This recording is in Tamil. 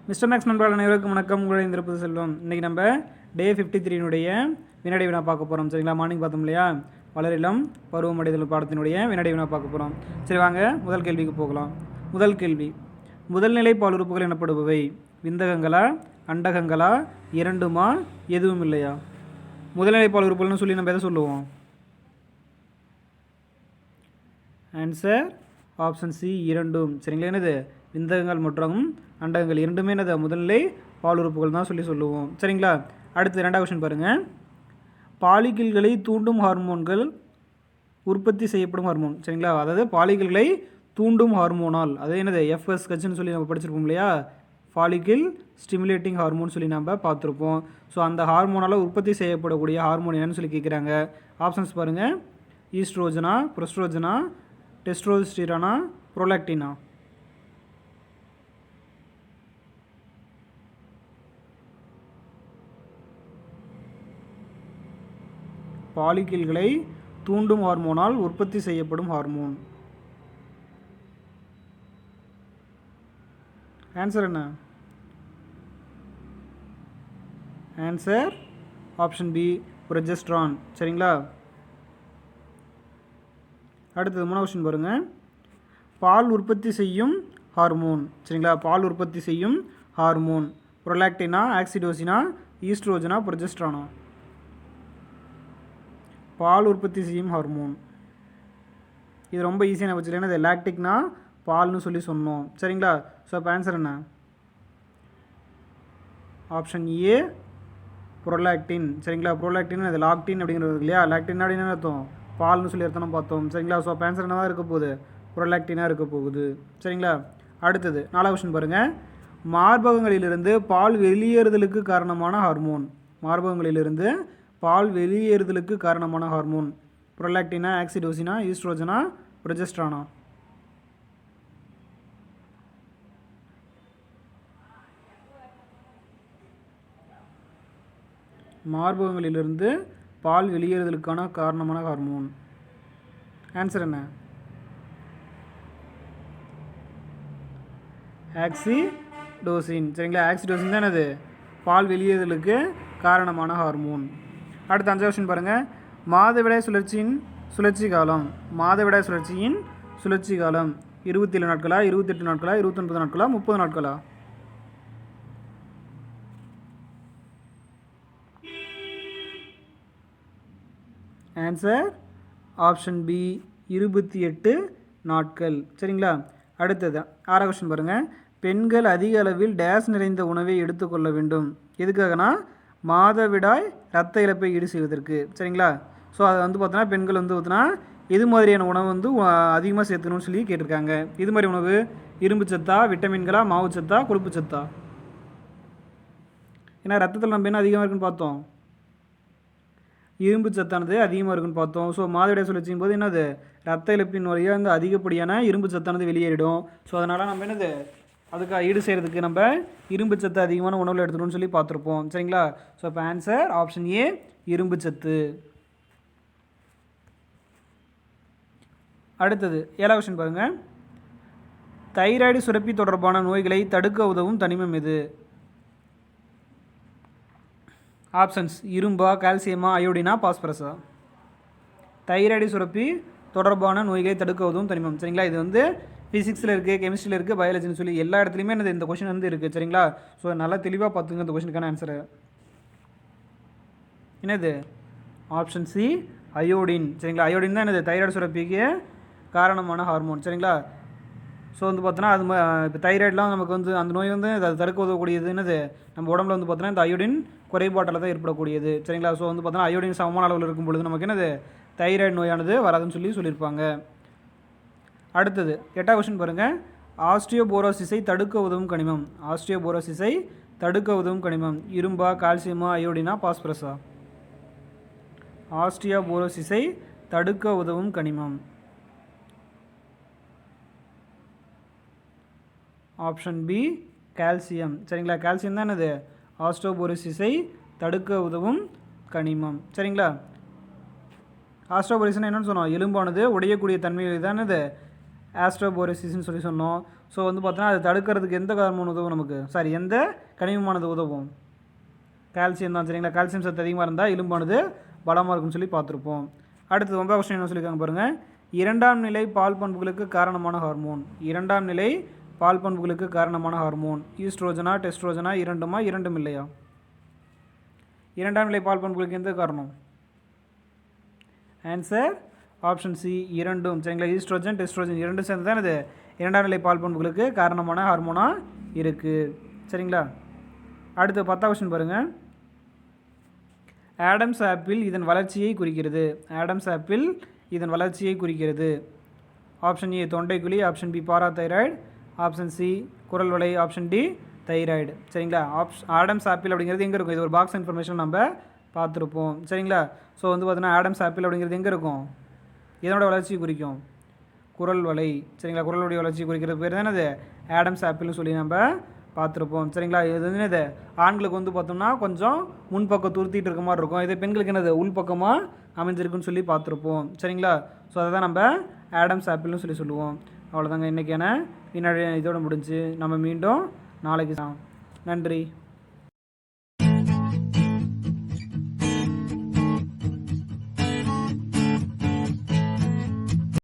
மிஸ்டர் மேக்ஸ் நண்பர்கள் அனைவருக்கும் வணக்கம். உங்களை இருப்பது செல்வம். இன்றைக்கி நம்ம டே 53 வினாடி வினா பார்க்க போகிறோம். சரிங்களா, மார்னிங் பார்த்தோம் இல்லையா, வளரிளம் பருவமடைதல் பாடத்தினுடைய வினாடி வினா பார்க்க போகிறோம். சரி வாங்க முதல் கேள்விக்கு போகலாம். முதல் கேள்வி, முதல்நிலை பாலுறுப்புகள் எனப்படுபவை விந்தகங்களா, அண்டகங்களா, இரண்டுமா, எதுவும் இல்லையா? முதல்நிலை பாலுறுப்புகள்னு சொல்லி நம்ம எதை சொல்லுவோம்? ஆன்சர் ஆப்ஷன் சி, இரண்டும். சரிங்களா, என்னது விந்தகங்கள் மற்றும் அண்டகங்கள் இரண்டுமே என்னது முதல்நிலை பாலுறுப்புகள் தான் சொல்லுவோம். சரிங்களா, அடுத்து இரண்டாவது கொஸ்டின் பாருங்கள். பாலிகில்களை தூண்டும் ஹார்மோன்கள் உற்பத்தி செய்யப்படும் ஹார்மோன். சரிங்களா, அதாவது பாலிகில்களை தூண்டும் ஹார்மோனால், அது என்னது எஃப்எஸ்ஹெச்னு சொல்லி நம்ம படிச்சிருப்போம் இல்லையா, ஃபாலிகில் ஸ்டிமுலேட்டிங் ஹார்மோன் சொல்லி நம்ம பார்த்துருப்போம். ஸோ அந்த ஹார்மோனால் உற்பத்தி செய்யப்படக்கூடிய ஹார்மோன் என்னன்னு சொல்லி கேட்குறாங்க. ஆப்ஷன்ஸ் பாருங்கள். ஈஸ்ட்ரோஜனா, ப்ரொஸ்ட்ரோஜனா, டெஸ்ட்ரோஸ்டிரானா, ப்ரோலாக்டினா? பாலிகில்களை தூண்டும் ஹார்மோனால் உற்பத்தி செய்யப்படும் ஹார்மோன். ஆன்சர் என்ன? Answer option B, progesterone. சரிங்களா, அடுத்தது மூணாவது கொஸ்டின் பாருங்கள். பால் உற்பத்தி செய்யும் ஹார்மோன். சரிங்களா, பால் உற்பத்தி செய்யும் ஹார்மோன் ப்ரோலாக்டினா, ஆக்சிடோசினா, ஈஸ்ட்ரோஜனா, ப்ரொஜெஸ்ட்ரானா? பால் உற்பத்தி செய்யும் ஹார்மோன். இது ரொம்ப ஈஸியான வச்சுருக்கேன். என்னது லாக்டிக்னா பால்னு சொல்லி சொன்னோம். சரிங்களா, ஸோ அப்போ ஆன்சர் என்ன? Option A, prolactin. சரிங்களா, ப்ரோலாக்டின் அது லாக்டின் அப்படிங்கிறது இல்லையா, லாக்டின் அப்படின்னு அர்த்தம் பால்னு சொல்லி அர்த்தம் பார்த்தோம். சரிங்களா, ஸோ அப்போ ஆன்சர் என்னதான் இருக்க போகுது? ப்ரோலாக்டினாக இருக்க போகுது. சரிங்களா, அடுத்தது நாலாவது கொஸ்டின் பாருங்கள். மார்பகங்களிலிருந்து பால் வெளியேறுதலுக்கு காரணமான ஹார்மோன். மார்பகங்களிலிருந்து பால் வெளியேறுதலுக்கு காரணமான ஹார்மோன் ப்ரோலாக்டினா, ஆக்சிடோசினா, ஈஸ்ட்ரோஜனா, ப்ரொஜெஸ்ட்ரானா? மார்பகங்களிலிருந்து பால் வெளியேறுதலுக்கான காரணமான ஹார்மோன். ஆன்சர் என்ன? ஆக்சிடோசின். சரிங்களா, ஆக்சிடோசின் தான் என்னது பால் வெளியேறுதலுக்கு காரணமான ஹார்மோன். அடுத்த அஞ்சாவது கொஸ்டின் பாருங்கள். மாதவிடாய் சுழற்சி காலம். மாதவிடாய் சுழற்சியின் சுழற்சி காலம் 27 நாட்களா, 28 நாட்களா, 29 நாட்களா, 30 நாட்களா? ஆன்சர் ஆப்ஷன் பி, 28 நாட்கள். சரிங்களா, அடுத்தது ஆறாவது கொஸ்டின் பாருங்கள். பெண்கள் அதிக அளவில் டேஸ் நிறைந்த உணவை எடுத்துக்கொள்ள வேண்டும். எதுக்காகனா மாதவிடாய் இரத்த இழப்பை ஈடு செய்வதற்கு. சரிங்களா, ஸோ அதை பார்த்தோன்னா பெண்கள் பார்த்தோன்னா இது மாதிரியான உணவு அதிகமாக சேர்த்துக்கணும்னு சொல்லி கேட்டிருக்காங்க. இது மாதிரி உணவு இரும்பு சத்தா, விட்டமின்களா, மாவு சத்தா, கொழுப்பு சத்தா? ஏன்னா ரத்தத்தில் நம்ம என்ன அதிகமாக இருக்குன்னு பார்த்தோம், இரும்பு சத்தானது அதிகமாக இருக்குன்னு பார்த்தோம். ஸோ மாதவிடாய் சுழற்சியும் போது என்னது ரத்த இழப்பின் வழியாக அதிகப்படியான இரும்பு சத்தானது வெளியேறிடும். ஸோ அதனால் நம்ம என்னது அதுக்கு ஈடு செய்கிறதுக்கு நம்ம இரும்பு சத்து அதிகமான உணவில் எடுத்துக்கணும்னு சொல்லி பார்த்துருப்போம். சரிங்களா, ஸோ இப்போ ஆன்சர் ஆப்ஷன் ஏ, இரும்பு சத்து. அடுத்தது ஏழாவது கொஸ்டின் பாருங்கள். தைராய்டு சுரப்பி தொடர்பான நோய்களை தடுக்க உதவும் தனிமம் எது? ஆப்ஷன்ஸ் இரும்பா, கால்சியமா, அயோடினா, பாஸ்பரஸா? தைராய்டு சுரப்பி தொடர்பான நோய்களை தடுக்க உதவும் தனிமம். சரிங்களா, இது ஃபிசிக்ஸில் இருக்குது, கெமிஸ்ட்ரியில் இருக்குது, பயாலஜின்னு சொல்லி எல்லா இடத்துலையுமே இந்த கொஷின் இருக்குது. சரிங்களா, ஸோ நல்லா தெளிவாக பார்த்துங்க இந்த கொஷினுக்கான ஆன்சரு. என்னது? Option C, iodine. சரிங்களா, அயோடின் தான் என்னது தைராய்டு சுரப்பிக்கு காரணமான ஹார்மோன். சரிங்களா, ஸோ பார்த்தோன்னா அது இப்போ தைராய்டெலாம் நமக்கு அந்த நோய் அதை தடுக்க உதவக்கூடியது என்னது நம்ம உடம்புல பார்த்தோன்னா இந்த அயோடின் குறைபாட்டில் தான் ஏற்படக்கூடியது. சரிங்களா, ஸோ பார்த்தோன்னா அயோடின் சமமான அளவில் இருக்கும் பொழுது நமக்கு என்னது தைராய்டு நோயானது வராதுன்னு சொல்லியிருப்பாங்க. அடுத்தது எட்டாவது கொஸ்டின் பாருங்கள். ஆஸ்டியோபோரோசிஸை தடுக்க உதவும் கனிமம். ஆஸ்டியோபோரோசிஸை தடுக்க உதவும் கனிமம் இரும்பா, கால்சியமா, அயோடினா, பாஸ்பரஸா? ஆஸ்டியோபோரோசிஸை தடுக்க உதவும் கனிமம் ஆப்ஷன் பி, கால்சியம். சரிங்களா, கால்சியம் தான் என்னது ஆஸ்டியோபோரோசிஸை தடுக்க உதவும் கனிமம். சரிங்களா, ஆஸ்டியோபோரோசிஸ் என்னன்னு சொன்னோம், எலும்பானது உடையக்கூடிய தன்மை தான் இது ஆஸ்ட்ரோபோரோசிஸ்ன்னு சொல்லி சொன்னோம். ஸோ வந்து பார்த்தோன்னா அதை தடுக்கிறதுக்கு எந்த ஹார்மோன் உதவும் நமக்கு, சாரி எந்த கனிமமானது உதவும், கால்சியம் தான். சரிங்களா, கால்சியம் சத்து அதிகமாக இருந்தால் எலும்பானது பலமாக இருக்கும்னு சொல்லி பார்த்துருப்போம். அடுத்து 9வது கொஸ்டின் என்ன சொல்லியிருக்காங்க பாருங்கள். இரண்டாம் நிலை பால் பண்புகளுக்கு காரணமான ஹார்மோன். இரண்டாம் நிலை பால் பண்புகளுக்கு காரணமான ஹார்மோன் ஈஸ்ட்ரோஜனா டெஸ்ட்ரோஜனா இரண்டுமா, இரண்டும் இல்லையா? இரண்டாம் நிலை பால் பண்புகளுக்கு எந்த காரணம்? ஆன்சர் ஆப்ஷன் சி இரண்டும். சரிங்களா, ஈஸ்ட்ரோஜன் டெஸ்ட்ரோஜன் இரண்டும் சேர்ந்து தான் இது இரண்டாம் நிலை பால் பண்புகளுக்கு காரணமான ஹார்மோனாக இருக்குது. சரிங்களா, அடுத்து 10வது கொஸ்டின் பாருங்கள். ஆடம்ஸ் ஆப்பிள் இதன் வளர்ச்சியை குறிக்கிறது. ஆடம்ஸ் ஆப்பிள் இதன் வளர்ச்சியை குறிக்கிறது. ஆப்ஷன் ஏ தொண்டைக்குழி, option B parathyroid, option C குரல் வலை, ஆப்ஷன் டி தைராய்டு. சரிங்களா, ஆடம்ஸ் ஆப்பிள் அப்படிங்கிறது எங்கே இருக்கும்? இது ஒரு பாக்ஸ் இன்ஃபர்மேஷன் நம்ம பார்த்துருப்போம். சரிங்களா, ஸோ வந்து பார்த்தீங்கன்னா ஆடம்ஸ் ஆப்பிள் அப்படிங்கிறது எங்கே இருக்கும்? இதனோட வளர்ச்சியை குறிக்கும் குரல் வலை. சரிங்களா, குரல் வலை வளர்ச்சி குறிக்கிறது பேர் தானே அது ஆடம்ஸ் ஆப்பிள்னு சொல்லி நம்ம பார்த்துருப்போம். சரிங்களா, இது வந்து இது ஆண்களுக்கு வந்து பார்த்தோம்னா கொஞ்சம் முன்பக்கம் துருத்திட்டு இருக்க மாதிரி இருக்கும். இதே பெண்களுக்கு என்னது உள்பக்கமாக அமைஞ்சிருக்குன்னு சொல்லி பார்த்துருப்போம். சரிங்களா, ஸோ அதை தான் நம்ம ஆடம்ஸ் ஆப்பிள்னு சொல்லி சொல்லுவோம். அவ்வளோதாங்க இன்றைக்கான வினாடி இதோட முடிஞ்சு. நம்ம மீண்டும் நாளைக்கு. நன்றி.